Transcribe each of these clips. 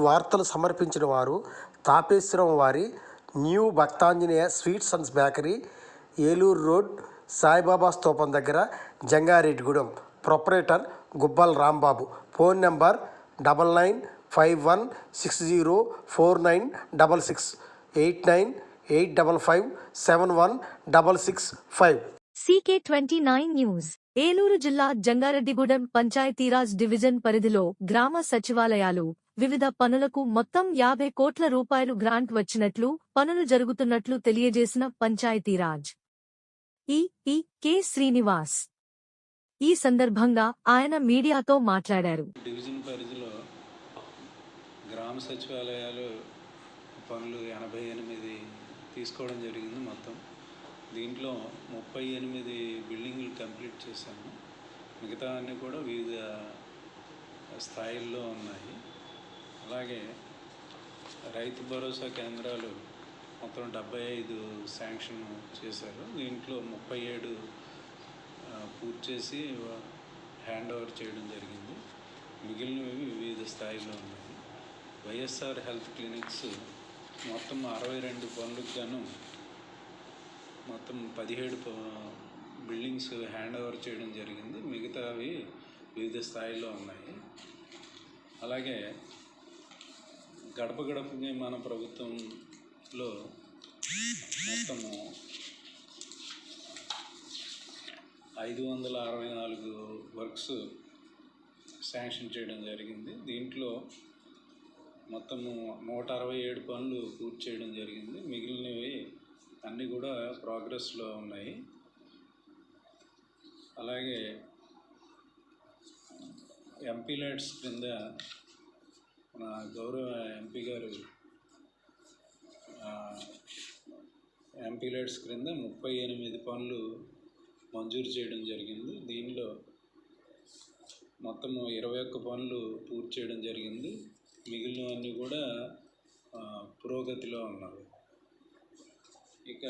వార్తలు సమర్పించిన వారు తాపేశ్వరం వారి new Bhaktanjaneya sweets and bakery, Eluru road, Saibaba స్తూపం దగ్గర, Jangareddygudem. Proprietor Gubbal Rambabu. Phone number 9951604966 8985571665. CK29 news. Eluru జిల్లా జంగారెడ్డిగూడెం పంచాయతీరాజ్ డివిజన్ పరిధిలో గ్రామ సచివాలయాలు, వివిధ పనులకు మొత్తం 50 కోట్ల రూపాయలు గ్రాంట్ వచ్చినట్లు, పనులు జరుగుతున్నట్లు తెలియజేసిన పంచాయతీరాజ్ కె శ్రీనివాస్. ఈ సందర్భంగా ఆయన మీడియాతో మాట్లాడారు. డివిజన్ పరిధిలో గ్రామ సచివాలయాలు పనులు 88 తీసుకోవడం జరిగింది. మొత్తం దీంట్లో 38 బిల్డింగులు కంప్లీట్ చేశాము. మిగతా అన్నీ కూడా వివిధ స్థాయిల్లో ఉన్నాయి. అలాగే రైతు భరోసా కేంద్రాలు మొత్తం 75 శాంక్షన్ చేశారు. దీంట్లో 37 పూర్తి చేసి హ్యాండ్ ఓవర్ చేయడం జరిగింది. మిగిలినవి వివిధ స్థాయిలో ఉన్నాయి. వైఎస్ఆర్ హెల్త్ క్లినిక్స్ మొత్తం 62 పనులకు గాను మొత్తం 17 బిల్డింగ్స్ హ్యాండ్ ఓవర్ చేయడం జరిగింది. మిగతావి వివిధ స్థాయిలో ఉన్నాయి. అలాగే గడప గడపకి మన ప్రభుత్వంలో మొత్తము 564 వర్క్స్ శాంక్షన్ చేయడం జరిగింది. దీంట్లో మొత్తము 167 పనులు పూర్తి చేయడం జరిగింది. మిగిలినవి అన్నీ కూడా ప్రోగ్రెస్లో ఉన్నాయి. అలాగే ఎంపీ ల్యాడ్స్ క్రింద మన గౌరవ ఎంపీ గారు ఎంపీ ల్యాడ్స్ క్రింద 38 పనులు మంజూరు చేయడం జరిగింది. దీనిలో మొత్తము 21 పనులు పూర్తి చేయడం జరిగింది. మిగిలినవన్నీ కూడా పురోగతిలో ఉన్నవి. ఇక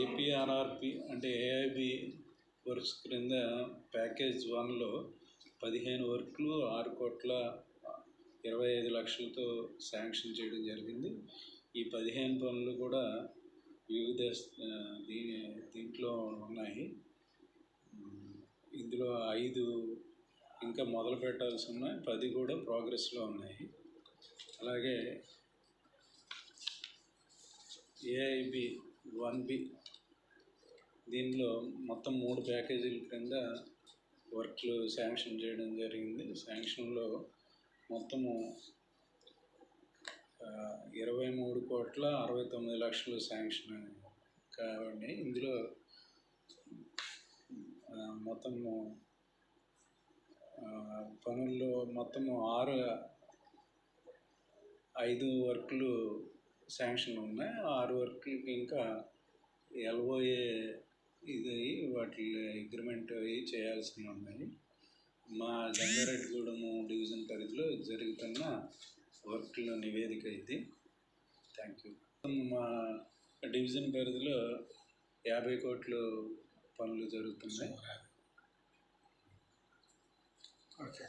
ఏపీఆర్ఆర్పి అంటే ఏఐబి వర్క్స్ క్రింద ప్యాకేజ్ 1లో 15 వర్క్లు 6,25,00,000తో శాంక్షన్ చేయడం జరిగింది. ఈ 15 పనులు కూడా వివిధ దీంట్లో ఉన్నాయి. ఇందులో 5 ఇంకా మొదలు పెట్టాల్సి ఉన్నాయి, 10 కూడా ప్రోగ్రెస్లో ఉన్నాయి. అలాగే ఏఐబి 1బి దీనిలో మొత్తం 3 ప్యాకేజీల క్రింద వర్క్లు శాంక్షన్ చేయడం జరిగింది. శాంక్షన్లో మొత్తము 23,69,00,000 శాంక్షన్ కాబట్టి ఇందులో మొత్తము పనుల్లో మొత్తము 5 వర్క్లు శాంక్షన్ ఉన్నాయి. 6 వర్క్లకి ఇంకా ఎల్ఓఏ ఇది వాటి అగ్రిమెంట్ అవి చేయాల్సి ఉన్నాయి. మా జంగారెడ్డిగూడెం డివిజన్ పరిధిలో జరుగుతున్న వర్క్ల నివేదిక ఇది. Thank you. మా డివిజన్ పరిధిలో 50 కోట్ల పనులు జరుగుతున్నాయి. ఓకే.